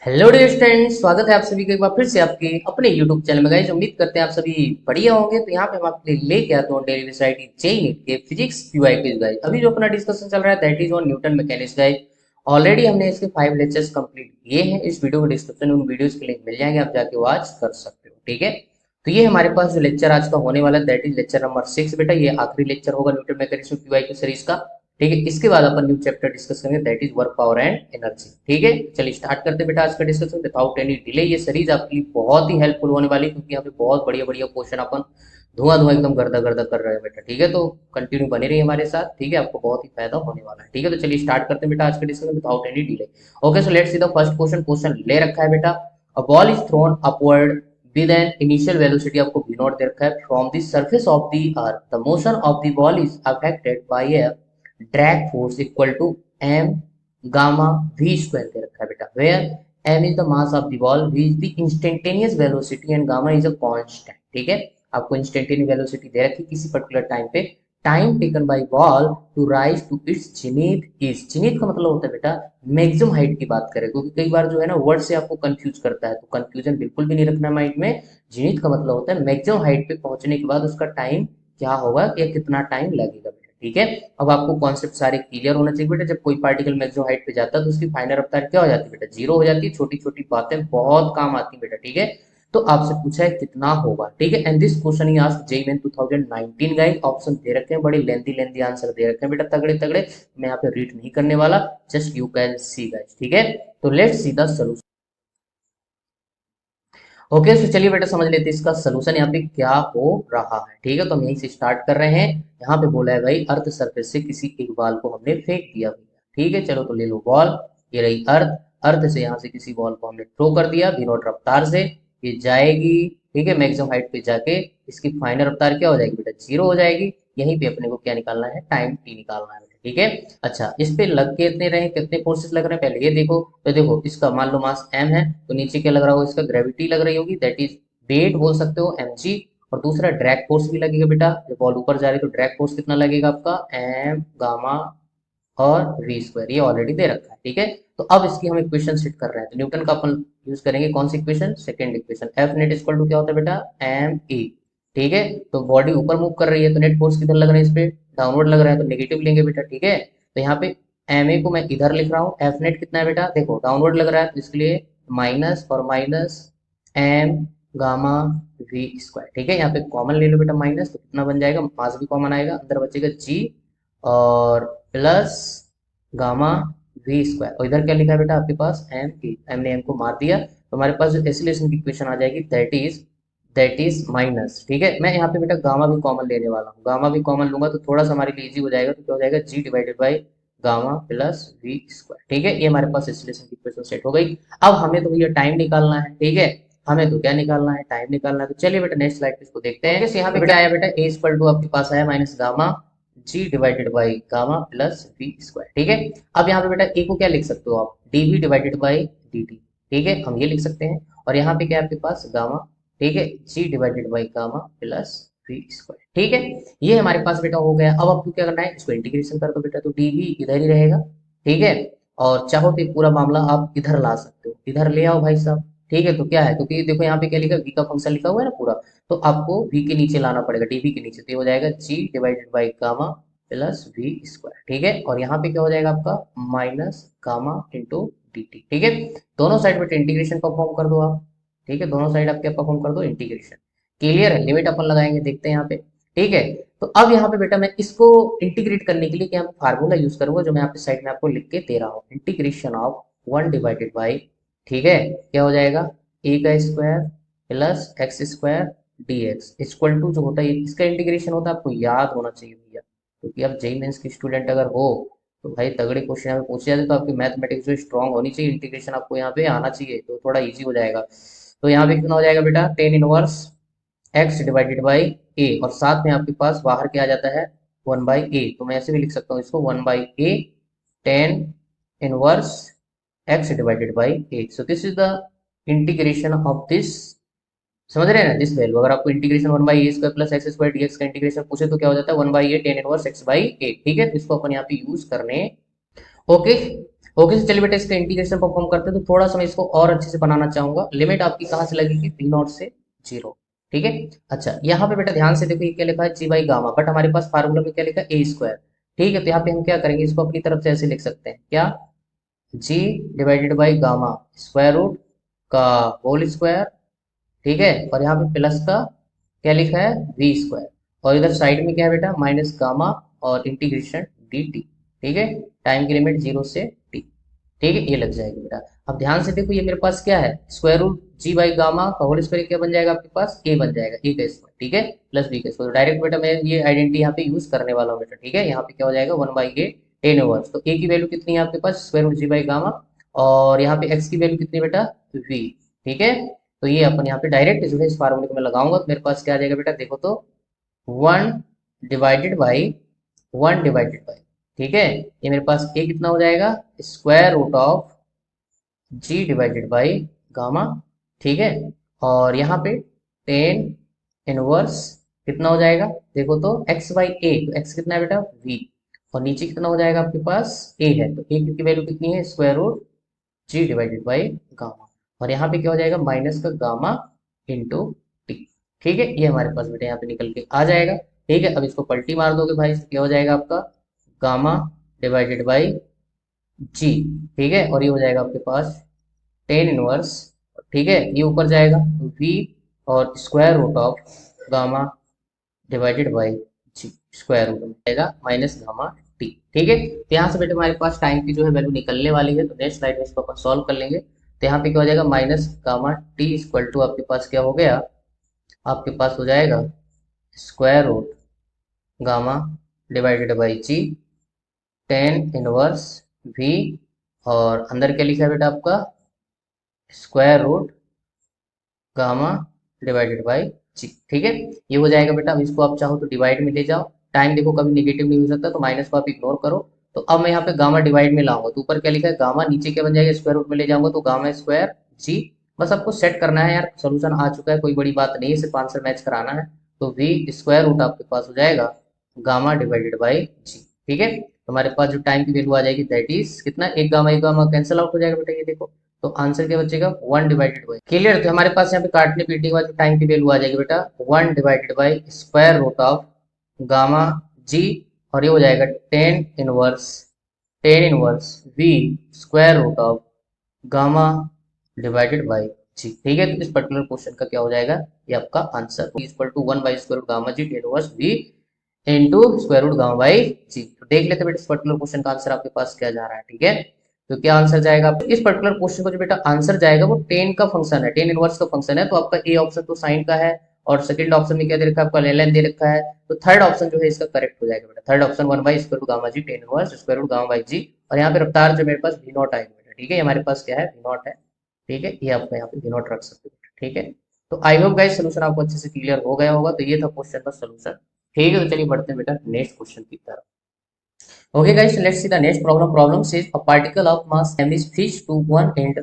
Hello dear students, स्वागत है आप सभी का एक बार फिर से आपके अपने यूट्यूब चैनल में। गाइस उम्मीद करते हैं आप सभी बढ़िया होंगे। तो यहाँ पे हम आपके लिए लेके आते हैं डेली वेराइटी जेई नीट के फिजिक्स पीवाई क्विज। गाइस अभी जो अपना डिस्कशन चल रहा है that is on Newton mechanics. Guys already हमने इसके 5 लेक्चर्स कंप्लीट किए हैं। इस वीडियो के डिस्क्रिप्शन में उन वीडियोस के लिंक मिल जाएंगे, आप जाके वॉच कर सकते हो। ठीक है, तो ये हमारे पास जो लेक्चर आज का होने वाला है दैट इज लेक्चर नंबर 6। बेटा ये आखिरी लेक्चर होगा न्यूटन मैकेनिक्स पीवाई की सीरीज का। ठीक है, इसके बाद अपन न्यू चैप्टर डिस्कस करेंगे that is work power and energy. ठीक है, चलिए स्टार्ट करते हैं बेटा आज का डिस्कशन विदाउट एनी डिले। ये सीरीज आपके लिए बहुत ही हेल्पफुल होने वाली है क्योंकि यहाँ पे बहुत बढ़िया बढ़िया क्वेश्चन अपन धुआं धुआं एकदम गर्दा गर्दा कर रहे हैं बेटा। ठीक है, तो कंटिन्यू बने रहिए हमारे साथ। ठीक है, आपको बहुत ही फायदा होने वाला है। ठीक है, तो चलिए स्टार्ट करते हैं बेटा आज का discussion without any delay. Okay, so let's see the first question. Question ले रखा है बेटा, a ball is throne upward with an initial velocity आपको v नॉट दे रखा है from the surface of the earth, the motion of the ball is affected by a drag force equal to m gamma v square दे रखा है बेटा, where m is the mass of the ball, v is the instantaneous velocity and gamma is a constant। ठीक है, आपको instantaneous velocity दे रखी किसी particular time पे। Time taken by ball to rise to its zenith is, zenith का मतलब होता है बेटा मैक्सिमम हाइट की बात करें, क्योंकि कई बार जो है ना वर्ड से आपको कंफ्यूज करता है, तो कंफ्यूजन बिल्कुल भी नहीं रखना माइंड में। जेनिथ का मतलब होता है मैक्सिमम हाइट पे पहुंचने के बाद उसका टाइम क्या होगा या कितना टाइम लगेगा बेटा। ठीक है, अब आपको कॉन्सेप्ट सारे क्लियर होना चाहिए बेटा। जब कोई पार्टिकल मैक्सिमम हाइट पे जाता है तो उसकी फाइनल रफ्तार क्या हो जाती है बेटा, जीरो हो जाती है। छोटी छोटी बातें बहुत काम आती है बेटा। ठीक है, तो आपसे पूछा है कितना होगा। ठीक है, एंड दिस क्वेश्चन ही asked JEE Main 2019। Guys option दे रखे हैं, बड़े लेंथी लेंथी आंसर दे रखे हैं बेटा, तगड़े तगड़े। मैं यहाँ पे रीड नहीं करने वाला, just you can see guys. ठीक है, तो let's see the solution. Okay, तो चलिए बेटा समझ लेते हैं इसका सोल्यूशन यहाँ पे क्या हो रहा है। ठीक है, तो हम यहीं से स्टार्ट कर रहे हैं। यहाँ पे बोला है भाई अर्थ सरफेस से किसी एक बॉल को हमने फेंक दिया भैया। ठीक है, चलो तो ले लो बॉल, ये रही अर्थ। अर्थ से यहाँ से किसी बॉल को हमने थ्रो कर दिया वी नॉट रफ्तार से, ये जाएगी। ठीक है, मैक्सिमम हाइट पे जाके इसकी फाइनल रफ्तार क्या हो जाएगी बेटा, जीरो हो जाएगी। यहीं पे अपने को क्या निकालना है, टाइम टी निकालना है बेटा। ठीक है, अच्छा इस पे लग कितने रहे, कितने फोर्सेस लग रहे हैं पहले ये देखो। तो देखो इसका मान लो मास m है, तो नीचे क्या लग रहा होगा, इसका ग्रेविटी लग रही होगी दैट इज वेट बोल सकते हो mg। और दूसरा ड्रैग फोर्स भी लगेगा बेटा, जब बॉल ऊपर जा रही है तो ड्रैग फोर्स कितना लगेगा आपका, m गामा और वी स्क्वायर, ये ऑलरेडी दे रखा है। ठीक है, तो अब इसकी हम इक्वेशन सेट कर रहे हैं, तो न्यूटन का अपन यूज करेंगे कौन सी equation, second equation. F net equal to क्या होता है बेटा, एम ई। ठीक है, तो बॉडी ऊपर मूव कर रही है तो नेट फोर्स किधर लग रहा है, इस पे डाउनवर्ड लग रहा है, तो नेगेटिव लेंगे बेटा। ठीक है, तो यहाँ पे एम ए को मैं इधर लिख रहा हूँ, एफ नेट कितना है बेटा, देखो डाउनवर्ड लग रहा है तो इसके लिए माइनस और minus m gamma v square. ठीक है, यहाँ पे कॉमन ले लो बेटा माइनस, तो कितना बन जाएगा, पास भी कॉमन आएगा, अंदर बचेगा जी और प्लस गामा वी स्क्वायर। और इधर क्या लिखा है बेटा आपके पास, एम ने एम को मार दिया, तो हमारे पास जो एसिलेशन की इक्वेशन आ जाएगी दैट इज माइनस। ठीक है, मैं यहाँ पे बेटा गामा भी कॉमन लेने वाला हूँ, गामा भी कॉमन लूंगा तो थोड़ा सा हमारे लिए इजी हो जाएगा, तो क्या हो जाएगा g divided by gamma plus v square. ठीक है, ये हमारे पास एसिलेशन की इक्वेशन सेट हो गई। अब हमें तो भैया टाइम निकालना है। ठीक है, हमें तो क्या निकालना है, टाइम निकालना है। तो चलिए बेटा नेक्स्ट स्लाइड पे इसको देखते हैं। यहाँ पे क्या आया बेटा, ए इक्वल टू आपके पास आया minus gamma g divided by gamma plus v square. ठीक है, अब यहाँ पे बेटा ए को क्या लिख सकते हो आप, dv divided by d t. ठीक है, हम ये लिख सकते हैं, और यहाँ पे क्या है आपके पास गामा। ठीक है, g divided by gamma plus v square. ठीक है, ये हमारे पास बेटा हो गया। अब आपको क्या करना है, इसको इंटीग्रेशन कर दो बेटा, तो डीवी इधर ही रहेगा। ठीक है, और चाहो तो ये पूरा मामला आप इधर ला सकते हो, इधर ले आओ भाई साहब। ठीक है, तो क्या है, क्योंकि देखो यहाँ पे क्या लिखा है, वी का फंक्शन लिखा हुआ है ना पूरा, तो आपको v के नीचे लाना पड़ेगा, dv के नीचे, तो ये हो जाएगा g divided by gamma plus v square. ठीक है, और यहाँ पे क्या हो जाएगा आपका minus gamma into d t. ठीक है, दोनों साइड पे इंटीग्रेशन परफॉर्म कर दो आप। ठीक है, दोनों साइड आप क्या परफॉर्म कर दो, इंटीग्रेशन। क्लियर है, लिमिट अपन लगाएंगे, देखते हैं यहाँ पे। ठीक है, तो अब यहाँ पे बेटा मैं इसको इंटीग्रेट करने के लिए क्या फार्मूला यूज करूंगा, जो मैं यहाँ पे साइड में आपको लिख के दे रहा हूँ, integration of one divided by, ठीक है, क्या हो जाएगा ए का square plus x square d x equal to, जो होता है इसका इंटीग्रेशन होता है, आपको याद होना चाहिए भैया, क्योंकि आप जेई मेंस के स्टूडेंट अगर हो तो भाई तगड़े क्वेश्चन यहाँ पे पूछे जाते, तो आपकी मैथमेटिक्स जो स्ट्रांग होनी चाहिए, इंटीग्रेशन आपको यहाँ पे आना चाहिए, तो थोड़ा इजी हो जाएगा। तो यहाँ पे कितना हो जाएगा बेटा, tan inverse x divided by a, और साथ में आपके पास बाहर क्या आ जाता है, वन बाई ए, तो मैं ऐसे भी लिख सकता हूँ इसको, one by a tan inverse x divided by a. So this is the integration of this, समझ रहे हैं ना, दिस वैल्यू। अगर आपको integration one by a square plus x square dx का इंटीग्रेशन पूछे तो क्या हो जाता है, one by a tan inverse x by a. ठीक है, तो इसको अपन यहाँ पे यूज करने। ओके, ओके, तो चलिए बेटा इसका इंटीग्रेशन परफॉर्म करते हैं। तो थोड़ा सा मैं इसको और अच्छे से बनाना चाहूंगा। लिमिट आपकी कहाँ से लगेगी, वी नॉट से जीरो। ठीक है। अच्छा, यहाँ पे बेटा ध्यान से देखो, ये क्या लिखा है, जी बाई गामा, बट हमारे पास फार्मूला में क्या लिखा है, ए स्क्वायर। ठीक है, तो यहाँ पे हम क्या करेंगे, इसको अपनी तरफ से ऐसे लिख सकते हैं, क्या, g divided by gamma square root का होल स्क्वायर। ठीक है, और यहाँ पे प्लस का क्या लिखा है, वी स्क्वायर, और इधर साइड में क्या है बेटा, माइनस गामा और इंटीग्रेशन डी टी। ठीक है, टाइम की लिमिट जीरो से टी। ठीक है, ये लग जाएगी बेटा। अब ध्यान से देखो, ये मेरे पास क्या है, square root g by gamma का होल स्क्वायर क्या बन जाएगा आपके पास, ए बन जाएगा, ए का स्क्वायर। ठीक है, प्लस बी का स्क्वायर। डायरेक्ट बेटा मैं ये आइडेंटिटी यहाँ पे यूज करने वाला हूँ बेटा। ठीक है, यहाँ पे क्या हो जाएगा, one by a tan inverse. तो ए की वैल्यू कितनी है आपके पास, square root g by gamma, और यहाँ पे एक्स की वैल्यू कितनी है बेटा, वी। ठीक है, तो ये अपन यहाँ पे डायरेक्ट जो है इस फार्मूले को मैं लगाऊंगा, तो मेरे पास क्या आ जाएगा बेटा, देखो तो, one divided by one divided by, ठीक है, ये मेरे पास ए कितना हो जाएगा, square root of g divided by gamma. ठीक है, और यहाँ पे टेन इनवर्स कितना हो जाएगा, देखो तो एक्स बाई ए, तो एक्स कितना है बेटा, वी, और नीचे कितना हो जाएगा आपके पास, ए है, तो ए की वैल्यू कितनी है, square root g divided by gamma, और यहाँ पे क्या हो जाएगा, माइनस का गामा इंटू टी। ठीक है, ये हमारे पास बेटा यहाँ पे निकल के आ जाएगा। ठीक है, अब इसको पलटी मार दोगे भाई, तो क्या हो जाएगा आपका, गामा डिवाइडेड बाई जी। ठीक है, और ये हो जाएगा आपके पास टेन इनवर्स। ठीक है, ये ऊपर जाएगा वी, और square root of gamma divided by g, square root में जाएगा माइनस गामा टी। ठीक है, तो यहाँ से बेटे हमारे पास टाइम की जो है वैल्यू निकलने वाली है, तो नेक्स्ट स्लाइड में इसको अपन सॉल्व कर लेंगे। तो यहाँ पे क्या हो जाएगा, minus gamma t equal to आपके पास क्या हो गया, आपके पास हो जाएगा square root gamma divided by g, tan inverse v, और अंदर क्या लिखा है बेटा आपका, square root gamma divided by g. ठीक है, ये हो जाएगा बेटा। अब इसको आप चाहो तो डिवाइड में ले जाओ, टाइम देखो कभी निगेटिव नहीं हो सकता, तो माइनस को आप इग्नोर करो। तो अब मैं यहाँ पे गामा डिवाइड में लाऊंगा, तो ऊपर क्या लिखा है गामा, नीचे क्या बन जाएगा, स्क्वायर रूट में ले जाऊंगा तो गामा स्क्वायर जी। बस आपको सेट करना है यार, सोल्यूशन आ चुका है, कोई बड़ी बात नहीं है, सिर्फ आंसर मैच कराना है। तो वी स्क्वायर रूट आपके पास हो जाएगा गामा डिवाइडेड बाई जी। ठीक है, तो हमारे पास जो टाइम की वैल्यू आ जाएगी दैट इज कितना, एक गामा कैंसिल आउट हो जाएगा बेटा, ये देखो, तो आंसर क्या बचेगा, वन डिवाइडेड बाई, क्लियर। तो हमारे पास यहाँ पे काटने पीटने के बाद जो टाइम की वैल्यू आ जाएगी बेटा, one divided by square root of gamma g, और ये हो जाएगा tan inverse v square root of gamma divided by g. ठीक है, तो इस पर्टिकुलर क्वेश्चन का क्या हो जाएगा, ये आपका answer equal to one by square root gamma g tan inverse v into square root gamma by g. तो देख लेते बेटा इस पर्टिकुलर क्वेश्चन का आंसर आपके पास क्या जा रहा है। ठीक है, तो क्या आंसर जाएगा आपको, इस पर्टिकुलर क्वेश्चन को जो बेटा आंसर जाएगा वो टेन का फंक्शन है, टेन इनवर्स का फंक्शन है, तो आपका ए ऑप्शन तो साइन का है, और सेकंड ऑप्शन में क्या दे रखा है आपका, ln दे रखा है, तो थर्ड ऑप्शन जो है इसका करेक्ट हो जाएगा बेटा, third option one by square root gamma g tan inverse square root gamma by g, और यहाँ पे रफ्तार जो मेरे पास वी नॉट आएगा बेटा। ठीक है, ये हमारे पास क्या है, वी नॉट है। ठीक है, ये आपको यहाँ पे वी नॉट रख सकते हो। ठीक है, तो आई होप गाइस सोल्यूशन आपको अच्छे से क्लियर हो गया होगा। तो ये था क्वेश्चन का सोल्यूशन। ठीक है, तो चलिए बढ़ते हैं बेटा नेक्स्ट क्वेश्चन की तरफ। Okay guys, let's see the next problem. Problem says a particle of mass m is fixed to one end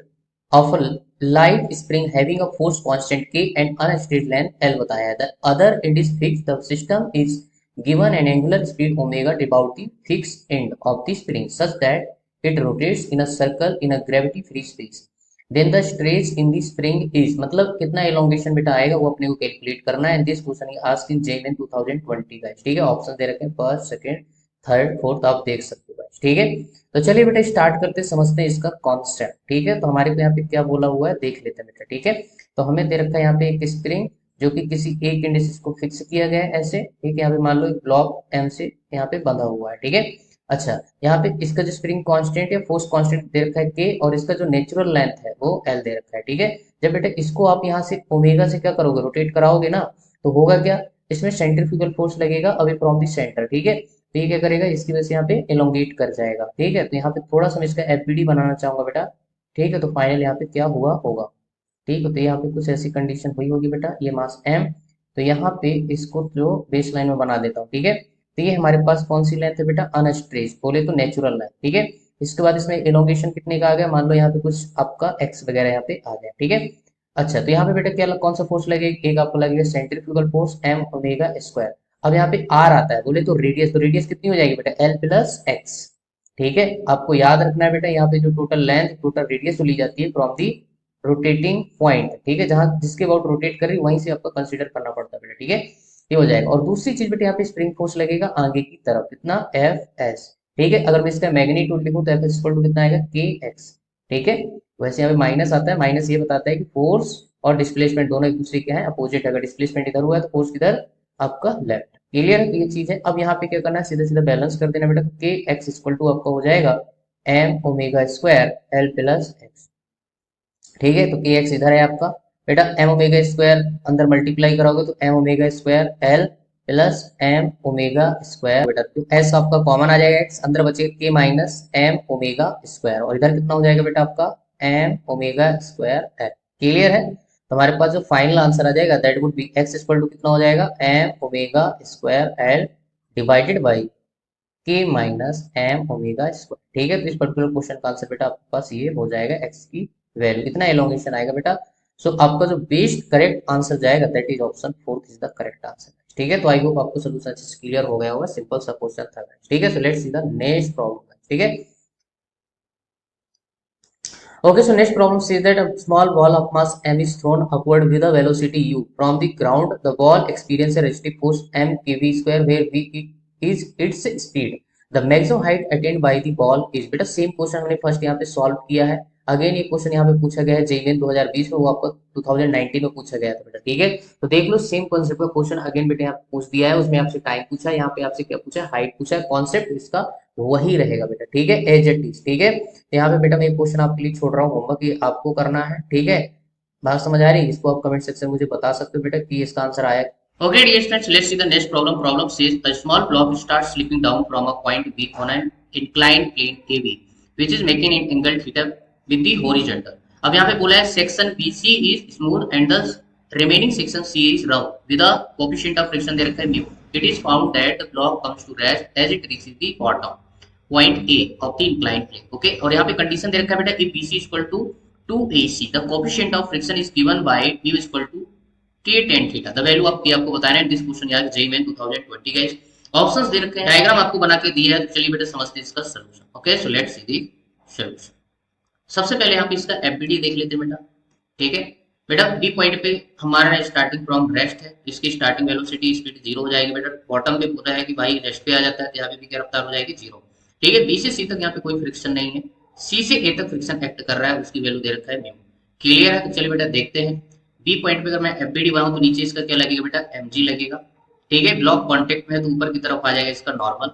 of a light spring having a force constant k and unsteady length L बताया है. The other end is fixed. The system is given an angular speed omega about the fixed end of the spring such that it rotates in a circle in a gravity free space. Then the stretch in the spring is, मतलब कितना elongation बेटा आएगा वो अपने को calculate करना है। This question is asked in JEE 2020 guys. ठीक है, ऑप्शन दे रखे हैं फर्स्ट सेकंड थर्ड फोर्थ, आप देख सकते हो गाइस। ठीक है, तो चलिए बेटा स्टार्ट करते समझते हैं इसका कॉन्सेप्ट। ठीक है, तो हमारे को यहाँ पे क्या बोला हुआ है देख लेते हैं बेटा। ठीक है, तो हमें दे रखा है यहाँ पे एक स्प्रिंग जो कि किसी एक इंडिसेस को फिक्स किया गया है ऐसे। ठीक है, यहाँ पे मान लो एक ब्लॉक एम से यहाँ पे बंधा हुआ है। ठीक है, अच्छा यहाँ पे इसका जो स्प्रिंग कांस्टेंट या फोर्स कांस्टेंट दे रखा है के, और इसका जो नेचुरल लेंथ है वो एल दे रखा है। ठीक है, जब बेटा इसको आप यहाँ से ओमेगा से क्या करोगे, रोटेट कराओगे ना, तो होगा क्या, इसमें सेंट्रीफ्यूगल फोर्स लगेगा अवे फ्रॉम द सेंटर। ठीक है, तो ये क्या करेगा, इसकी वजह से यहाँ पे एलोंगेट कर जाएगा। ठीक है, तो यहाँ पे थोड़ा सा मैं इसका एफबीडी बनाना चाहूंगा बेटा। ठीक है, तो फाइनल यहाँ पे क्या हुआ होगा। ठीक है, तो यहाँ पे कुछ ऐसी कंडीशन हुई होगी बेटा, ये मास एम, तो यहाँ पे इसको जो बेस लाइन में बना देता हूँ। ठीक है, तो ये हमारे पास कौन सी लेंथ है बेटा, अनस्ट्रेच बोले तो नेचुरल लेंथ। ठीक है, इसके बाद इसमें एलोंगेशन कितने का आ गया, मान लो यहाँ पे कुछ आपका एक्स वगैरह यहाँ पे आ गया। ठीक है, अच्छा तो यहाँ पे बेटा क्या कौन सा फोर्स लगेगा, एक आपको लगेगा centrifugal force m omega square. अब यहाँ पे आर आता है बोले तो रेडियस कितनी हो जाएगी बेटा, एल प्लस एक्स। ठीक है, आपको याद रखना है बेटा, यहाँ पे जो टोटल लेंथ टोटल रेडियस ली जाती है फ्रॉम दी रोटेटिंग पॉइंट, ठीक है, जहां जिसके अबाउट रोटेट कर रही है वहीं से आपको कंसीडर करना पड़ता है बेटा, ठीक है, ये हो जाएगा। और दूसरी चीज बेटा, यहाँ पे स्प्रिंग फोर्स लगेगा आगे की तरफ, कितना, एफ एस, ठीक है। अगर मैं इसका मैग्नीट्यूड लिखूं तो एफ एस इक्वल टू कितना आएगा, के एक्स, ठीक है। वैसे यहाँ पे माइनस आता है, माइनस ये बताता है कि फोर्स और डिस्प्लेसमेंट दोनों एक दूसरे के हैं अपोजिट, अगर डिस्प्लेसमेंट इधर हुआ है तो फोर्स किधर, आपका लेफ्ट, क्लियर है। तो ये चीज है। अब यहाँ पे क्या करना है, सीधा सीधा बैलेंस कर देना बेटा, तो के एक्स इक्वल टू आपका हो जाएगा m omega square l plus x, ठीक है। तो के एक्स इधर है आपका बेटा, एम ओमेगा स्क्वायर अंदर मल्टीप्लाई कराओगे तो m omega square l plus m omega square बेटा, तो एस आपका कॉमन आ जाएगा, एक्स अंदर बचेगा के माइनस एम ओमेगा स्क्वायर, और इधर कितना हो जाएगा बेटा आपका m omega square l, clear है। तो हमारे पास जो फाइनल आंसर आ जाएगा that would be x equal to कितना हो जाएगा, m omega square l divided by k minus m omega square, ठीक है। तो इस पर्टिकुलर क्वेश्चन का आंसर बेटा आपके पास ये हो जाएगा, एक्स की वैल्यू कितना एलोंगेशन आएगा बेटा। सो आपका जो बेस्ट करेक्ट आंसर जाएगा that is option fourth is the correct answer, ठीक है। तो आई होप आपको सोल्यूशन क्लियर हो गया होगा, सिंपल सा क्वेश्चन था, ठीक है। So let's see the next problem, ठीक है। Okay, so next problem says that a small ball of mass m is thrown upward with a velocity u from the ground. The ball experiences a resistive force m kv square where v is its speed. The maximum height attained by the ball is, बेटा same question हमने first यहाँ पे solve किया है। Again ये question यहाँ पे पूछा गया है जेईई 2020 में, वो आपको 2019 में पूछा गया था बेटा, ठीक है। तो देख लो सेम कॉन्सेप्ट का क्वेश्चन अगेन बेटा यहाँ पूछ दिया है, उसमें आपसे टाइम पूछा है, यहाँ पे आपसे क्या पूछा है, हाइट पूछा है, कॉन्सेप्ट इसका वही रहेगा बेटा, ठीक है, एज इट इज, ठीक है। तो यहाँ पे बेटा मैं एक क्वेश्चन आपके लिए छोड़ रहा हूँ, होमवर्क ये आपको करना है, ठीक है। बात समझ आ रही है, इसको आप कमेंट सेक्शन में मुझे बता सकते हो बेटा कि इसका आंसर आया। Okay, dear friends, let's see the next problem. Problem says a small block starts slipping down from a point B on an inclined plane AB, which is making an angle theta with the horizontal. अब यहाँ पे बोला है section BC is smooth and the remaining section C is round with a coefficient of friction दे रखा है mu. It is found that the block comes to rest as it reaches the bottom point A of the inclined plane. Okay, और यहाँ पे condition दे रखा है बेटा, if BC is equal to 2AC, the coefficient of friction is given by mu is equal to के tan theta, the value of के आपको बताना है। दिस क्वेश्चन यार जेईई में 2020 गाइस, ऑप्शंस दे रखे हैं, डायग्राम आपको बना के दिया है, तो चलिए बेटा समझते हैं इसका solution. Okay, so let's see the solution. सबसे पहले यहाँ पे इसका एफबीडी देख लेते हैं बेटा, ठीक है। बेटा बी पॉइंट पे हमारा स्टार्टिंग फ्रॉम रेस्ट है, इसकी स्टार्टिंग वेलोसिटी स्पीड 0 हो जाएगी बेटा। बॉटम पे पूरा है कि भाई रेस्ट पे आ जाता है, तो यहाँ पे भी क्या रफ्तार हो जाएगी 0, ठीक है। बी से सी तक यहाँ पे कोई फ्रिक्शन नहीं है, सी से ए तक फ्रिक्शन एक्ट कर रहा है, उसकी वैल्यू दे रखा है म्यू, क्लियर है। तो चलिए बेटा देखते हैं, बी पॉइंट पे अगर मैं एफबीडी बनाऊं तो नीचे इसका क्या लगेगा बेटा, एमजी लगेगा, ठीक है। ब्लॉक कांटेक्ट में है तो ऊपर की तरफ आ जाएगा इसका नॉर्मल,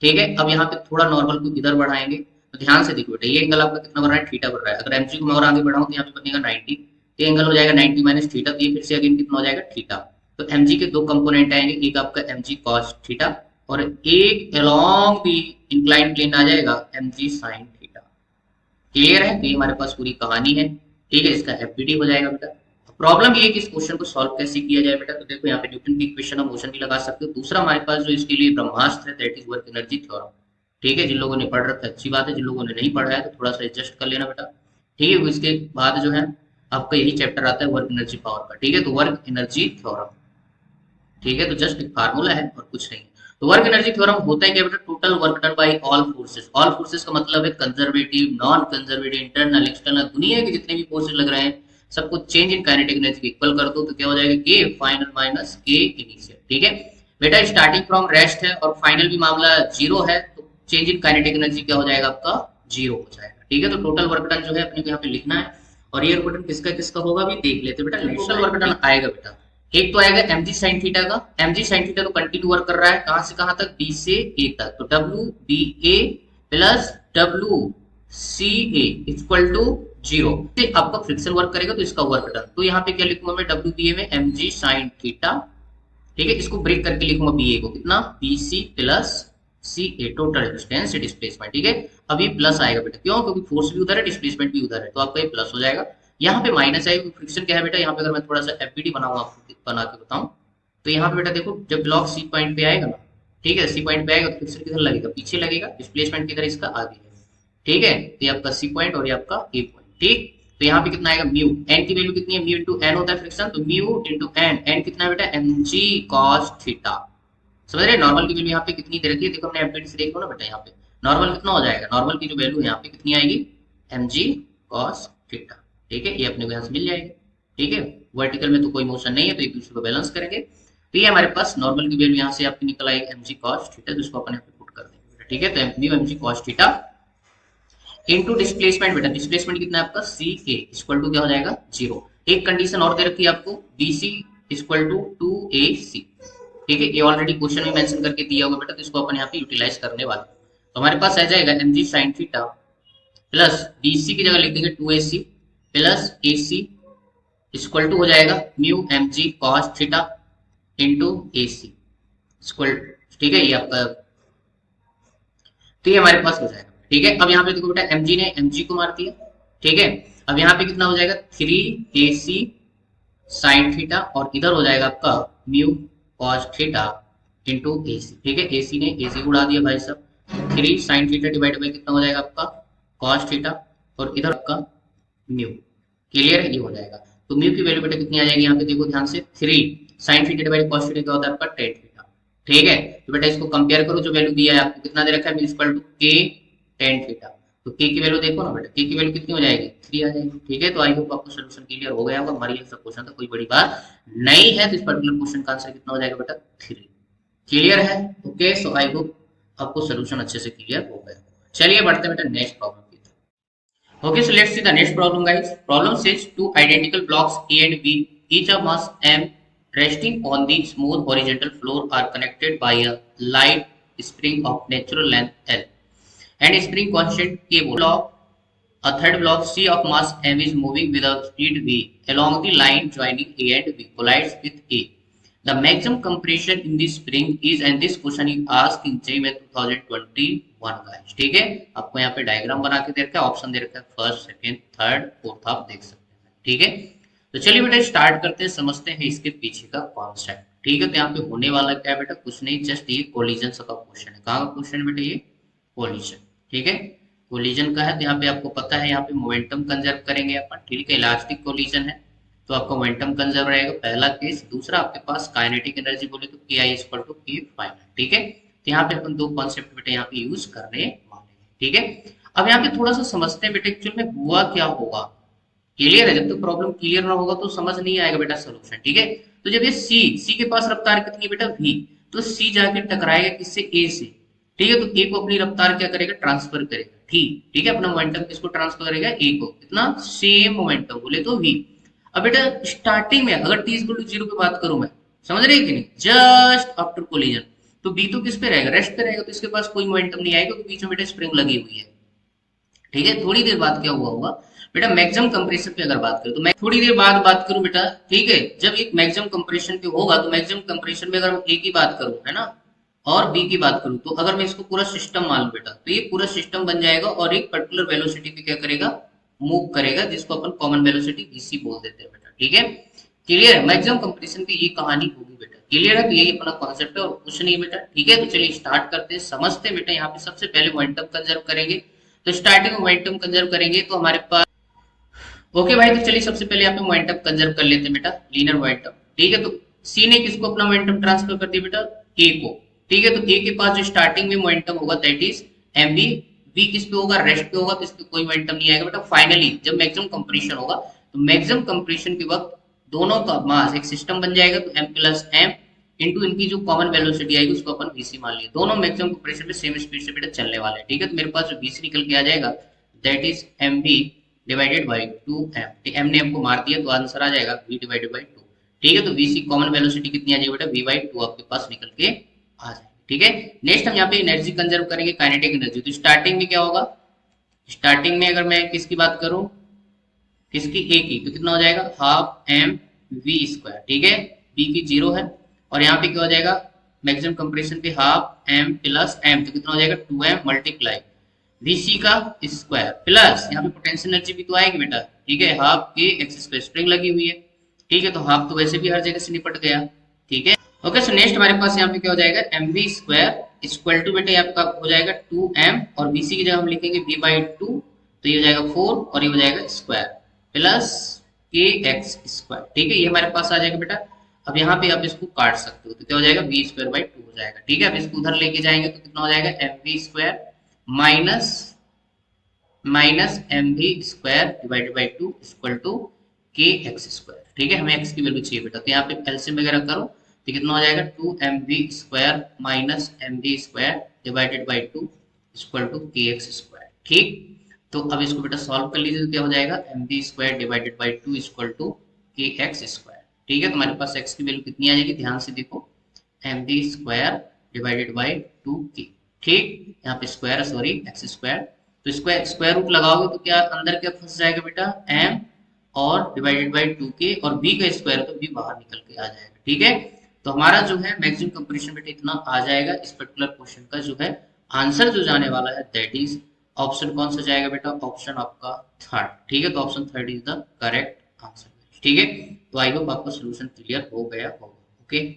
ठीक है। अब यहाँ पे थोड़ा नॉर्मल को इधर बढ़ाएंगे, तो ध्यान से देखो बेटा, ये एंगल आपका कितना बन रहा है, थीटा बन रहा है। अगर एमजी को मैं और आगे बढ़ाऊं तो यहाँ पे बनेगा 90, तो एंगल हो जाएगा 90 माइनस थीटा, तो ये फिर से अगेन कितना हो जाएगा, थीटा। तो एमजी के दो कंपोनेंट आएंगे, एक आपका एमजी कॉस थीटा और एक अलोंग दी इंक्लाइन प्लेन आ जाएगा एमजी साइन थीटा, क्लियर है। तो ये हमारे पास पूरी कहानी है, ठीक है। इसका एफबीडी हो जाएगा बेटा। प्रॉब्लम ये है कि इस क्वेश्चन को सॉल्व कैसे किया जाए बेटा, तो देखो यहाँ पे न्यूटन की इक्वेशन ऑफ मोशन भी लगा सकते हो। दूसरा हमारे पास जो इसके लिए ब्रह्मास्त्र है that is work energy theorem, ठीक है। जिन लोगों ने पढ़ रखा है अच्छी बात है, जिन लोगों ने नहीं पढ़ा है तो थोड़ा सा एडजस्ट कर लेना बेटा, ठीक है। इसके बाद जो है आपका यही चैप्टर आता है वर्क एनर्जी पावर का, ठीक है। तो वर्क एनर्जी थ्योरम, ठीक है, तो जस्ट एक फार्मूला है और कुछ नहीं। तो वर्क एनर्जी थ्योरम होता है क्या बेटा, total work done by all forces. All forces का मतलब है conservative, non conservative, internal, external, दुनिया के जितने भी फोर्सेस लग रहे हैं सबको change in kinetic energy equal कर दो, तो क्या हो जाएगा, के फाइनल माइनस के इनिशियल, ठीक है बेटा। स्टार्टिंग फ्रॉम रेस्ट है और फाइनल भी मामला 0 है, तो चेंज इन काइनेटिक एनर्जी क्या हो जाएगा, आपका 0 हो जाएगा, ठीक है। तो टोटल वर्क डन जो है अपने को यहाँ पे लिखना है, और ये वर्क डन किसका किसका होगा भी देख लेते बेटा। टोटल वर्क डन आएगा बेटा, एक तो आएगा mg sin थीटा का, mg sin थीटा तो कंटिन्यू वर्क कर रहा है, कहां से कहां तक, b से a तक, तो w b a plus w c a equal to 0 से आपका फ्रिक्शन वर्क करेगा, तो इसका वर्क डन। तो यहाँ पे क्या लिखूंगा मैं, w b a में mg sin थीटा, ठीक है। इसको ब्रेक करके लिखूंगा बी ए को कितना, बी सी प्लस सी ए, टोटल डिस्टेंस डिस्प्लेसमेंट, ठीक है। अभी प्लस आएगा बेटा, क्यों, क्योंकि फोर्स भी उधर है डिस्प्लेसमेंट भी उधर है, तो आपका ये प्लस हो जाएगा। यहाँ पे माइनस आएगा, फ्रिक्शन क्या है बेटा, यहाँ पे अगर मैं थोड़ा सा एफबीडी बनाऊं आपको बना के बताऊं, तो यहाँ पे बेटा देखो जब ब्लॉक सी पॉइंट पे आएगा ना, ठीक है, सी पॉइंट पे आएगा तो फ्रिक्शन किधर लगेगा, पीछे लगेगा, डिस्प्लेसमेंट किधर इसका आगे है, ठीक है। तो ये आपका सी पॉइंट और ये आपका ए पॉइंट, ठीक। तो यहाँ पे कितना आएगा, म्यू, एन की वैल्यू कितनी है, म्यू इंटू एन होता है फ्रिक्शन, तो म्यू इंटू एन, एन कितना है बेटा, mg cos थीटा, समझ रहे। नॉर्मल की वैल्यू यहाँ पे कितनी दे रखी है, देखो हमने एफबीडी से देख लो ना बेटा, यहाँ पे नॉर्मल कितना हो जाएगा, नॉर्मल की जो वैल्यू है यहाँ पे कितनी आएगी, mg cos थीटा। ठीक है, ये अपने को यहाँ से मिल जाएगी। ठीक है, वर्टिकल में तो कोई मोशन नहीं है तो एक दूसरे को बैलेंस करेंगे। तो ये हमारे पास नॉर्मल की वैल्यू यहाँ से आपकी निकल आएगी mg cos थीटा, जिसको अपन यहाँ पे पुट कर देंगे। ठीक है, तो mu mg cos theta into displacement, बेटा डिस्प्लेसमेंट कितना है आपका, सी ए इक्वल टू क्या हो जाएगा, 0। एक कंडीशन और दे रखी है आपको, BC इक्वल टू 2AC। ठीक है, ये ऑलरेडी क्वेश्चन में मेंशन करके दिया होगा बेटा, तो इसको अपन यहाँ पे यूटिलाइज करने वाले। तो हमारे पास आ जाएगा mg sin theta plus BC की जगह लिख देंगे 2AC plus AC equal to हो जाएगा mu mg cos theta into AC equal. ठीक है, ये आपका, तो ये हमारे पास हो जाएगा। ठीक है, अब यहाँ पे देखो बेटा mg ने mg को मार दिया। ठीक है, अब यहाँ पे कितना हो जाएगा 3AC साइन थीटा और इधर हो जाएगा आपका mu cos theta into AC। ठीक है, AC ने AC को उड़ा दिया भाई साहब, 3 साइन थीटा डिवाइड बाई कितना हो जाएगा आपका कॉस थीटा और इधर आपका म्यू। क्लियर है, ये हो जाएगा। तो म्यू की वैल्यू बेटा कितनी आ जाएगी, यहाँ पे देखो ध्यान से, 3 sine theta divide cos theta क्या होता है आपका टेन थीटा। ठीक है, तो बेटा इसको कंपेयर करो, जो वैल्यू दिया है आपको कितना दे रखा है, इक्वल टू के टेन थीटा। तो के की वैल्यू देखो ना बेटा, के की वैल्यू कितनी हो जाएगी, 3 आ जाएगी। ठीक है, तो आई होप आपको सोल्यूशन क्लियर हो गया होगा। हमारे लिए सब क्वेश्चन था, कोई बड़ी बात नहीं है। तो इस पर्टिकुलर क्वेश्चन का आंसर कितना हो जाएगा बेटा, 3। क्लियर है, ओके। सो आई होप आपको सोल्यूशन अच्छे से क्लियर हो गया। चलिए बढ़ते हैं बेटा नेक्स्ट प्रॉब्लम की तरफ। Okay, so let's see the next problem guys. Problem says two identical blocks A and B, each of mass m, resting on the smooth horizontal floor, are connected by a light spring of natural length L and spring constant K. Block, a third block C of mass m is moving with a speed v along the line joining A and B, collides with A. The maximum compression in the spring is, and this question is asked in JEE 2021 guys। ठीक है, आपको यहाँ पे diagram बना के दे रखा है, option दे रखा है फर्स्ट, सेकंड, थर्ड, फोर्थ, आप देख सकते हैं। ठीक है, तो चलिए बेटा स्टार्ट करते हैं, समझते हैं इसके पीछे का कॉन्सेप्ट। ठीक है, तो यहाँ पे होने वाला क्या है बेटा, कुछ नहीं, जस्ट ये कोलिजन का क्वेश्चन है। कहाँ का क्वेश्चन है बेटा, ये कोलिजन। ठीक है, कोलिजन का है, तो यहाँ पे आपको पता है यहाँ पे मोमेंटम कंजर्व करेंगे अपन। ठीक है, इलास्टिक कोलिजन है तो आपका मोमेंटम कंजर्व रहेगा, पहला केस। दूसरा आपके पास काइनेटिक एनर्जी बोले तो Ki equal to K final. ठीक है, तो यहाँ पे अपन दो कॉन्सेप्ट बेटा यहाँ पे यूज करने वाले हैं। ठीक है, अब यहाँ पे थोड़ा सा समझते हैं बेटा एक्चुअल में हुआ क्या होगा। क्लियर है, जब तक प्रॉब्लम क्लियर ना होगा तो समझ नहीं आएगा बेटा सोल्यूशन। ठीक है, तो जब ये सी के पास रफ्तार कितनी है बेटा v, तो सी जाके टकराएगा किससे, ए से। ठीक है, तो ए को अपनी रफ्तार क्या करेगा, ट्रांसफर करेगा। ठीक है, अपना मोमेंटम किसको ट्रांसफर करेगा, ए को। कितना, सेम मोमेंटम बोले तो v। अब बेटा स्टार्टिंग में अगर t इक्वल टू 0 पे बात करूं मैं, समझ रहे कि नहीं, जस्ट आफ्टर कोलिजन, तो b तो किस पे रहेगा, रेस्ट पे रहेगा, तो इसके पास कोई मोमेंटम नहीं आएगा क्योंकि बीच में बेटा स्प्रिंग लगी हुई है। ठीक है, थोड़ी देर बाद क्या हुआ होगा बेटा, मैक्सिमम कंप्रेशन पे अगर बात करूं तो मैं थोड़ी देर बाद बात करूं बेटा। ठीक है, जब एक मैक्सिमम कंप्रेशन पे होगा तो मैक्सिमम कंप्रेशन में अगर मैं ए की बात करूं, है ना, और बी की बात करूं, तो अगर मैं इसको पूरा सिस्टम मान लूं बेटा, तो ये पूरा सिस्टम बन जाएगा और एक पर्टिकुलर वेलोसिटी पे क्या करेगा, मूव करेगा, जिसको अपन कॉमन वेलोसिटी वीसी बोल देते हैं बेटा। ठीक है, क्लियर है, मैक्सिमम कंप्रेशन की ये कहानी होगी बेटा। क्लियर है, तो यही अपना कॉन्सेप्ट है और कुछ नहीं बेटा। ठीक है, तो चलिए स्टार्ट करते हैं, समझते हैं बेटा। यहाँ पे सबसे पहले मोमेंटम कंजर्व करेंगे, तो स्टार्टिंग में मोमेंटम कंजर्व करेंगे तो हमारे पास, ओके भाई, तो चलिए सबसे पहले यहाँ पे मोमेंटम कंजर्व कर लेते हैं बेटा, लीनियर मोमेंटम। ठीक है, तो सी ने किसको अपना मोमेंटम ट्रांसफर कर दिया बेटा, ए को। ठीक है, तो ए के पास जो स्टार्टिंग में मोमेंटम होगा that is m b, b किस पे होगा, रेस्ट पे होगा, तो इस पे कोई मोमेंटम नहीं आएगा बेटा। फाइनली जब मैक्सिमम कंप्रेशन होगा तो मैक्सिमम कंप्रेशन के वक्त दोनों का मास एक सिस्टम बन जाएगा, तो एम प्लस एम इंटू इनकी जो कॉमन वेलोसिटी आएगी उसको अपन वीसी मान लिया। दोनों मैक्सिमम कंप्रेशन में सेम स्पीड से बेटा चलने वाले हैं। ठीक है, तो मेरे पास जो वीसी निकल के आ जाएगा that is m b divided by 2m। M ने हमको मार दिया तो आंसर आ जाएगा v डिवाइडेड बाई 2। ठीक है, तो वीसी कॉमन वेलोसिटी कितनी आ जाएगी बेटा, v बाई 2 आपके पास निकल के आ जाएगी। ठीक है, नेक्स्ट हम यहाँ पे एनर्जी कंजर्व करेंगे, काइनेटिक एनर्जी। तो स्टार्टिंग में क्या होगा, स्टार्टिंग में अगर मैं किसकी बात करूं, किसकी, ए की, तो कितना हो जाएगा, हाफ एम वी स्क्वायर। ठीक है, बी की 0 है और यहाँ पे क्या हो जाएगा, मैक्सिमम कंप्रेशन पे हाफ एम प्लस एम, तो कितना हो जाएगा 2m मल्टीप्लाई वीसी का स्क्वायर प्लस यहाँ पे पोटेंशियल एनर्जी भी तो आएगी बेटा। ठीक है, हाफ के एक्स स्क्वायर, स्प्रिंग लगी हुई है। ठीक है, तो हाफ तो वैसे भी हर जगह से निपट गया। ठीक है, ओके। सो नेक्स्ट हमारे पास यहाँ पे क्या हो जाएगा, m v square equal to बेटा आपका हो जाएगा 2m और बीसी की जगह हम लिखेंगे v बाई 2, तो ये हो जाएगा 4 और ये हो जाएगा स्क्वायर प्लस के एक्स स्क्वायर। ठीक है, ये हमारे पास आ जाएगा बेटा। अब यहाँ पे आप इसको काट सकते हो, तो क्या हो जाएगा, v स्क्वायर बाई 2 हो जाएगा। ठीक है, अब इसको उधर लेके जाएंगे तो कितना हो जाएगा, m v square minus minus m v square divided by two equal to k x square. ठीक है, हमें एक्स की वैल्यू चाहिए बेटा, तो यहाँ पे एलसीएम वगैरह करो तो कितना हो जाएगा, two m v square minus m v square divided by two equal to k x square. ठीक, तो अब इसको बेटा सॉल्व कर लीजिए तो क्या हो जाएगा, m v square divided by two equal to k x square. ठीक है, तुम्हारे पास एक्स की वैल्यू कितनी आ जाएगी, ध्यान से देखो, m v square divided by two k. ठीक, यहाँ पे स्क्वायर सॉरी एक्स स्क्वायर, तो स्क्वायर स्क्वायर रूट लगाओगे तो क्या अंदर क्या फंस जाएगा बेटा, एम और डिवाइडेड बाई टू के, और बी का स्क्वायर तो बी बाहर निकल के आ जाएगा। ठीक है, तो हमारा जो है मैक्सिमम कंप्लीशन बेटा इतना आ जाएगा। इस पर्टिकुलर क्वेश्चन का जो है आंसर जो जाने वाला है दैट इज ऑप्शन कौन सा जाएगा बेटा, ऑप्शन आपका थर्ड। ठीक है, तो option third is the correct answer. ठीक है, तो आई होप आपका सोल्यूशन क्लियर हो गया होगा। Okay,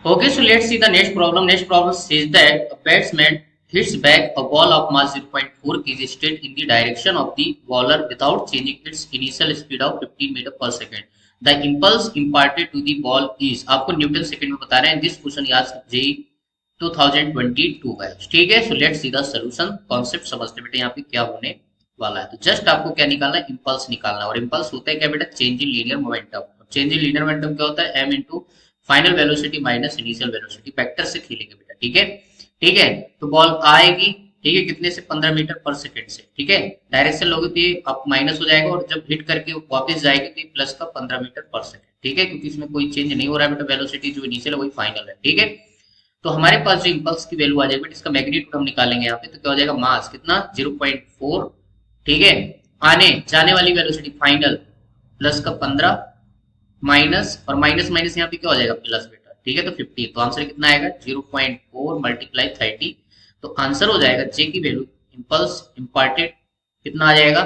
okay, so let's see the next problem. Next problem says that a batsman hits back a ball of mass 0.4 kg straight in the direction of the bowler without changing its initial speed of 15 meter per second. The impulse imparted to the ball is, आपको Newton second में बता रहे हैं। This question याद JEE 2022 का है। ठीक है, so let's see the solution. Concept समझते बेटे यहाँ पे क्या होने वाला है। तो जस्ट आपको क्या निकालना है, इंपल्स निकालना है। और इंपल्स होता है क्या बेटा, change in linear momentum. Change in linear momentum क्या होता है, m into final velocity minus initial velocity, vector से खेलेंगे बेटा। ठीक है, ठीक है, तो बॉल आएगी, ठीक है, कितने से, 15 मीटर पर सेकंड से। ठीक है, डायरेक्शन लोगे तो ये अब माइनस हो जाएगा, और जब हिट करके वापस जाएगी तो ये प्लस का 15 मीटर पर सेकंड। ठीक है, क्योंकि इसमें कोई चेंज नहीं हो रहा है बेटा, वेलोसिटी जो इनिशियल है वही फाइनल है। ठीक है, तो हमारे पास जो इंपल्स की वैल्यू आ जाएगी बेटा, इसका मैग्नीट्यूड हम निकालेंगे यहाँ पे, तो क्या हो जाएगा, मास कितना, 0.4। ठीक है, आने जाने वाली वेलोसिटी फाइनल प्लस का 15 माइनस, और माइनस माइनस यहाँ पे क्या हो जाएगा, प्लस बेटा। ठीक है, तो 15, तो आंसर कितना आएगा, 0.4 मल्टीप्लाई 30, तो आंसर हो जाएगा जे की वैल्यू, इंपल्स इम्पार्टेड कितना आ जाएगा,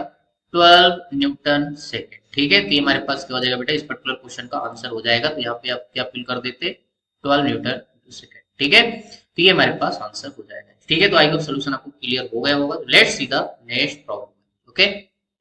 12 न्यूटन सेकेंड। ठीक है, तो ये हमारे पास क्या हो जाएगा बेटा, इस पर्टिकुलर क्वेश्चन का आंसर हो जाएगा। तो यहाँ पे आप क्या फिल कर देते, 12 न्यूटन सेकेंड। ठीक है, तो ये हमारे पास आंसर हो जाएगा। ठीक है, तो आई होप सोल्यूशन आपको क्लियर हो गया होगा। Let's see the next problem. Okay,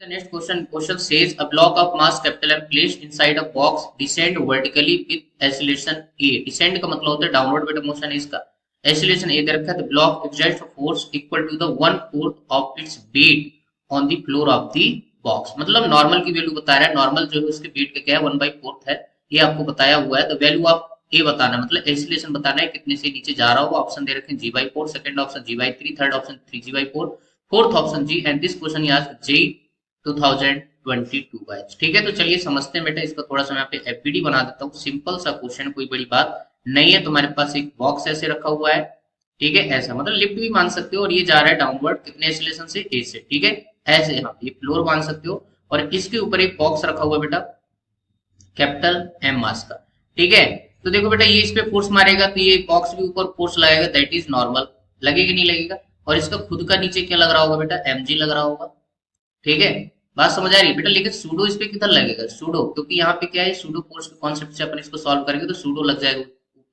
the next question says a block of mass capital M placed inside a box descend vertically with acceleration a। descend का मतलब होता है डाउनवर्ड बेटा motion है इसका, acceleration a दे रखा है, तो block exerts force equal to the 1/4 of its weight on the floor of the box। मतलब नॉर्मल की वैल्यू बता रहा है, नॉर्मल जो है उसके वेट का क्या है, 1/4 है, ये आपको बताया हुआ है। तो वैल्यू आप ए बताना है, मतलब एक्सीलरेशन बताना है कितने से नीचे जा रहा हो। ऑप्शन दे रखे हैं g/4, second option g/3, third option 3g/4, fourth option g, and this question याद जे 2022 का। ठीक है, तो चलिए समझते हैं बेटा इसका, थोड़ा सा मैं पे एफबीडी बना देता हूँ। सिंपल सा क्वेश्चन, कोई बड़ी बात नहीं है। तुम्हारे पास एक बॉक्स ऐसे रखा हुआ है, ठीक है, ऐसा मतलब लिफ्ट भी मान सकते हो, और ये जा रहा है डाउनवर्ड कितने एक्सीलरेशन से, ए से। ठीक है, ऐसे यहाँ ये फ्लोर मान सकते हो, और इसके ऊपर एक बॉक्स रखा हुआ है बेटा कैपिटल एम मास का। ठीक है, तो देखो बेटा ये इस पे फोर्स मारेगा तो ये बॉक्स के ऊपर फोर्स लगाएगा, दैट इज नॉर्मल, लगेगा नहीं लगेगा। और इसका खुद का नीचे क्या लग रहा होगा बेटा, एम लग रहा होगा। ठीक है, बात समझ आ रही है बेटा, लेकिन सूडो इस पे किधर लगेगा, सूडो, क्योंकि यहाँ पे क्या है, सूडो फोर्स के कॉन्सेप्ट से अपन इसको सॉल्व करेंगे, तो सूडो लग जाएगा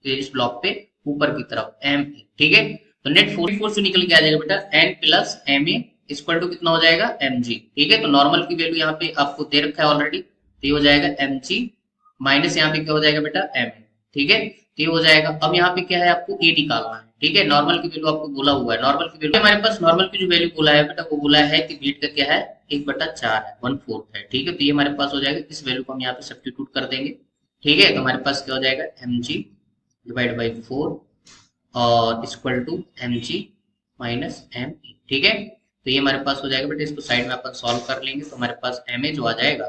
इस ब्लॉक पे ऊपर की तरफ एम। ठीक है, तो नेट फोर्स फोर्स निकल के आ जाएगा बेटा, n plus m a equal to कितना हो जाएगा, एम जी। ठीक है, तो नॉर्मल की वैल्यू यहाँ पे आपको दे रखा है ऑलरेडी, तो ये हो जाएगा एम जी माइनस यहाँ पे क्या हो जाएगा बेटा, एम ए। ठीक है, तो ये हो जाएगा। अब यहाँ पे क्या है, आपको ए निकालना है। ठीक है, नॉर्मल की वैल्यू आपको बोला हुआ है, नॉर्मल की वैल्यू हमारे पास, नॉर्मल की जो वैल्यू बोला है बेटा, वो बोला है कि वेट का क्या है, 1/4 है, 1/4 है। ठीक है, तो ये हमारे पास हो जाएगा, इस वैल्यू को हम यहाँ पे सब्स्टिट्यूट कर देंगे। ठीक है, तो हमारे पास क्या हो जाएगा, एम जी डिवाइड बाई 4 और equal to m g minus m. ठीक है, तो ये हमारे पास हो जाएगा बेटा, इसको साइड में अपन सॉल्व कर लेंगे, तो हमारे पास एम ए जो आ जाएगा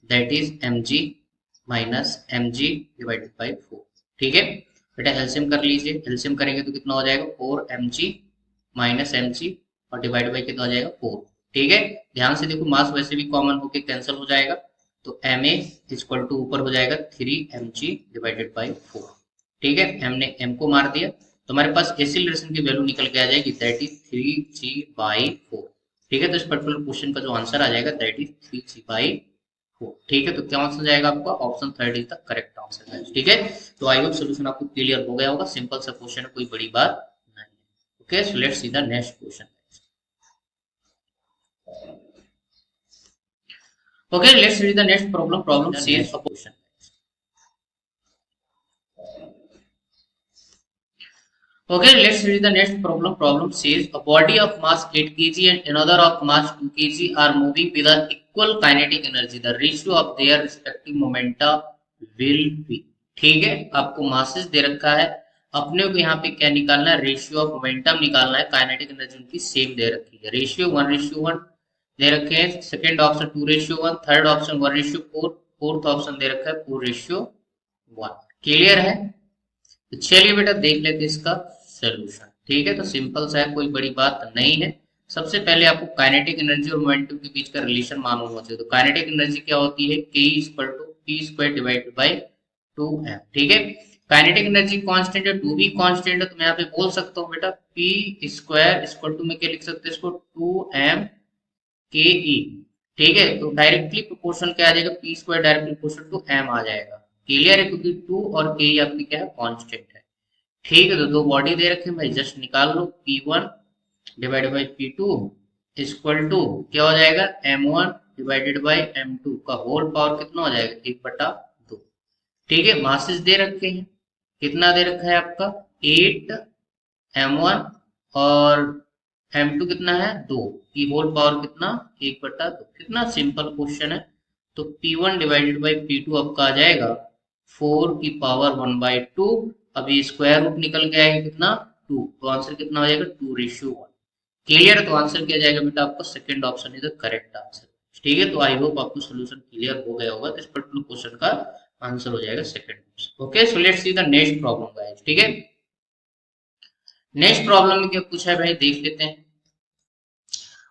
that is m g minus m g divided by 4। ठीक है बेटा, एलसीएम कर लीजिए, एलसीएम करेंगे तो कितना हो जाएगा, 4 m g minus m g और डिवाइड बाई कितना हो जाएगा, 4। ठीक है, ध्यान से देखो, मास वैसे भी कॉमन होके कैंसिल हो जाएगा, तो एम ए इक्वल टू ऊपर हो जाएगा 3 एम जी डिवाइडेड बाई 4। ठीक है, हमने एम को मार दिया, तो हमारे पास एक्सीलरेशन की वैल्यू निकल के आ जाएगी, दैट इज 3g/4। ठीक है, तो इस पर्टिकुलर क्वेश्चन का जो आंसर आ जाएगा दैट इज 3g/4। ठीक है, तो क्या आंसर जाएगा आपका, option third is the correct answer. ठीक है, तो आई होप सोल्यूशन आपको क्लियर हो गया होगा। सिंपल सा क्वेश्चन है, कोई बड़ी बात नहीं है। Okay, so let's see the next question. Okay, let's read the next problem. Problem says a question. Okay, let's read the next problem. Problem says a body of mass 8 kg and another of mass 2 kg are moving with an equal kinetic energy. The ratio of their respective momenta will be. ठीक है, आपको masses दे रखा है, अपने को यहाँ पे क्या निकालना है, रेशियो ऑफ मोमेंटम निकालना है, काइनेटिक एनर्जी उनकी सेम दे रखी है, रेशियो 1:1 दे रखे हैं, second option 2:1, third option 1:4, fourth option दे रखा है 4:1। क्लियर है? तो चलिए बेटा देख लेते इसका सोल्यूशन। ठीक है, तो सिंपल सा है, कोई बड़ी बात नहीं है। सबसे पहले आपको काइनेटिक एनर्जी और मोमेंटम के बीच का रिलेशन मालूम होना चाहिए। तो काइनेटिक एनर्जी क्या होती है, k equal to p square divided by 2m। ठीक है, काइनेटिक एनर्जी कांस्टेंट है, 2 भी कांस्टेंट है, तो मैं यहाँ पे बोल सकता हूँ बेटा पी स्क्वायर इक्वल टू में क्या लिख सकते हैं इसको, 2m के ई। ठीक है, तो डायरेक्टली प्रोपोर्शनल क्या आ जाएगा, p square directly proportional to m आ जाएगा। क्लियर है, क्योंकि 2 और के आपकी क्या है, कांस्टेंट है। ठीक है, तो दो बॉडी दे रखे हैं भाई, जस्ट निकाल लो, P1 divided by P2 equal to क्या हो जाएगा, M1 डिवाइडेड बाई M2 का होल पावर कितना हो जाएगा, 1/2। ठीक है, मासेस दे रखे हैं, कितना दे रखा है आपका 8 M1 और M2 कितना है 2 की होल पावर कितना 1/2। कितना सिंपल क्वेश्चन है। तो P1 डिवाइडेड बाई P2 आपका आ जाएगा 4 की पावर 1/2। अभी स्क्वायर रूट निकल के आएगा कितना 2, तो आंसर कितना हो जाएगा 2:1। क्लियर, तो आंसर क्या जाएगा बेटा आपका second option is the correct answer. ठीक है, तो आई होप आपको सोल्यूशन क्लियर हो गया होगा। तो इस पर्टिकुलर क्वेश्चन का आंसर हो जाएगा second option. Okay, so let's see the next problem guys. ठीक है, नेक्स्ट प्रॉब्लम में क्या पूछा है भाई, देख लेते हैं।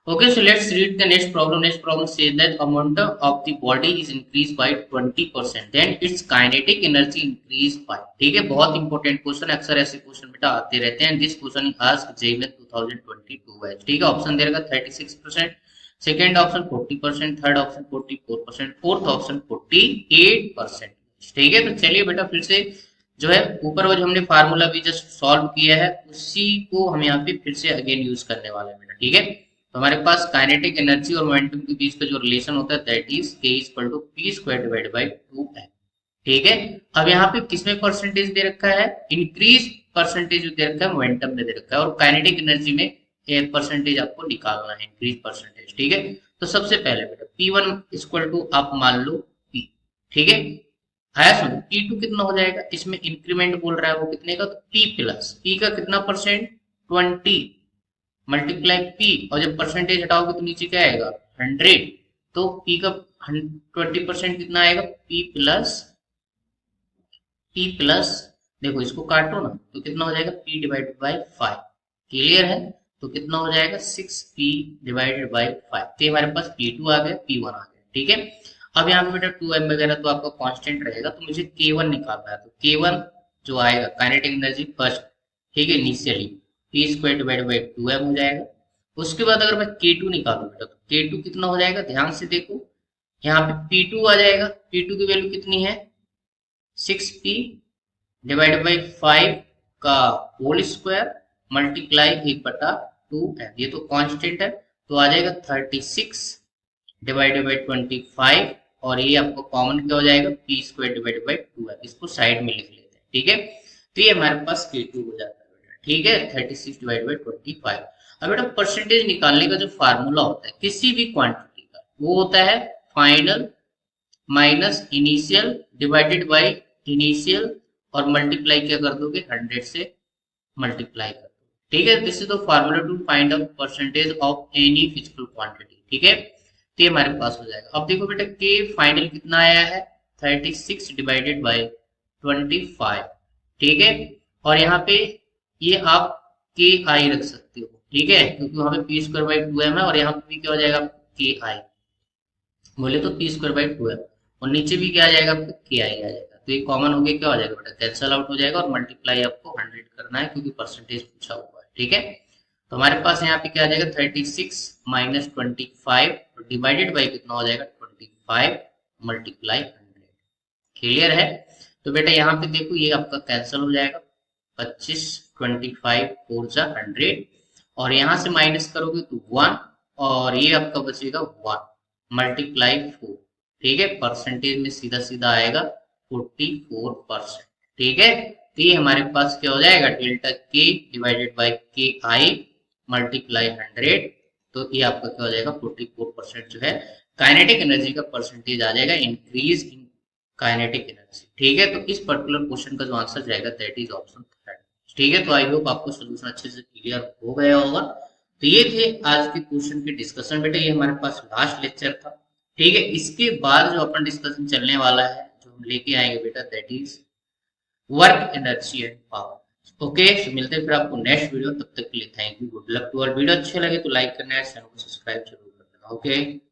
Okay, so let's read the next problem. Next problem says that amount of the body is increased by 20%, then its kinetic energy increased by। ठीक है, बहुत इंपॉर्टेंट क्वेश्चन, अक्सर ऐसे क्वेश्चन बेटा आते रहते हैं। This question is asked JEE में 2022 है। ठीक है, ऑप्शन दे रखा 36%, second option 40%, third option 44%, fourth option 48%। ठीक है, तो चलिए बेटा फिर से जो है ऊपर वो जो हमने फार्मूला भी जस्ट सॉल्व किया है उसी को हम यहाँ पे फिर से अगेन यूज करने वाले हैं बेटा। ठीक है, तो हमारे पास काइनेटिक एनर्जी और मोमेंटम के बीच का जो रिलेशन होता है that is k equal to p square divided by 2m। ठीक है, अब यहाँ पे किसमें परसेंटेज दे रखा है, इंक्रीज परसेंटेज दे रखा है, मोमेंटम में दे रखा है, और काइनेटिक एनर्जी में एक परसेंटेज आपको निकालना है, इंक्रीज परसेंटेज। ठीक है, तो सबसे पहले बेटा P1 इक्वल टू आप मान लो P। ठीक है, आया सुन, P2 कितना हो जाएगा, इसमें इंक्रीमेंट बोल रहा है वो कितने का, तो P प्लस P का कितना परसेंट 20 मल्टीप्लाई P, और जब परसेंटेज हटाओगे तो नीचे क्या आएगा 100, तो P का 20% कितना आएगा P प्लस देखो इसको काटो ना तो कितना हो जाएगा P डिवाइडेड बाई 5। क्लियर है, तो कितना हो जाएगा 6P डिवाइडेड बाई 5। तो हमारे पास P2 आ गया, P1 आ गया। ठीक है, अब यहाँ पे बेटा 2m वगैरह तो आपका कांस्टेंट रहेगा, तो मुझे K1 निकालना है। तो K1 जो आएगा काइनेटिक एनर्जी फर्स्ट, ठीक है, initially P square divide by 2m हो जाएगा। उसके बाद अगर मैं K2 निकालू बेटा तो K2 कितना हो जाएगा, ध्यान से देखो यहाँ पे P2 आ जाएगा, P2 की वैल्यू कितनी है 6P डिवाइड बाई 5 का होल स्क्वायर मल्टीप्लाई 1/2m, ये तो कांस्टेंट है, तो आ जाएगा 36 डिवाइडेड बाई 25, और ये आपको कॉमन क्या हो जाएगा p square divided by 2m, इसको साइड में लिख लेते हैं। ठीक है, तो ये हमारे पास K2 हो जाता है। ठीक है, 36 डिवाइड बाई 25। अब बेटा परसेंटेज निकालने का जो फार्मूला होता है किसी भी क्वांटिटी का, वो होता है final minus initial divided by initial, और मल्टीप्लाई क्या कर दोगे 100 से मल्टीप्लाई कर दो। ठीक है, this is the formula to find out percentage of any physical quantity. ठीक है, तो ये हमारे पास हो जाएगा। अब देखो बेटा के फाइनल कितना आया है 36 डिवाइडेड बाई 25। ठीक है, और यहाँ पे ये आप के आई रख सकते हो। ठीक है, क्योंकि वहां पे पी स्क्वायर बाई 2m है, और यहाँ पे भी क्या हो जाएगा के आई, बोले तो पी स्क्वायर बाई 2m, और नीचे भी क्या आ जाएगा आपको के आई आ जाएगा। तो ये कॉमन हो गया, क्या हो जाएगा बेटा कैंसल आउट हो जाएगा, और मल्टीप्लाई आपको 100 करना है क्योंकि परसेंटेज पूछा हुआ है। ठीक है, तो हमारे पास यहाँ पे क्या आ जाएगा 36 माइनस 25 डिवाइडेड बाई कितना हो जाएगा 25 मल्टीप्लाई 100। क्लियर है, तो बेटा यहाँ पे देखो ये आपका कैंसिल हो जाएगा, 25 25 4 जा 100, और यहाँ से माइनस करोगे तो 1, और ये आपका बचेगा 1 मल्टीप्लाई 4। ठीक है, परसेंटेज में सीधा सीधा आएगा 44%। ठीक है, तो ये हमारे पास क्या हो जाएगा, डेल्टा के डिवाइडेड बाई के आई मल्टीप्लाई 100। तो ये आपका क्या हो जाएगा, 44% जो है काइनेटिक एनर्जी का परसेंटेज आ जाएगा, इंक्रीज इन काइनेटिक एनर्जी। ठीक है, तो इस पर्टिकुलर क्वेश्चन का जो आंसर जाएगा दैट इज ऑप्शन थर्ड। ठीक है, तो आई होप आपको सोल्यूशन अच्छे से क्लियर हो गया होगा। तो ये थे आज के क्वेश्चन के डिस्कशन। बेटा ये हमारे पास लास्ट लेक्चर था। ठीक है, इसके बाद जो अपन डिस्कशन चलने वाला है, जो हम लेके आएंगे बेटा, that is work energy and power. Okay, तो मिलते हैं फिर आपको नेक्स्ट वीडियो। तब तक के लिए thank you, good luck to all. Video अच्छे लगे तो लाइक करना है, चैनल को सब्सक्राइब जरूर करना। ओके।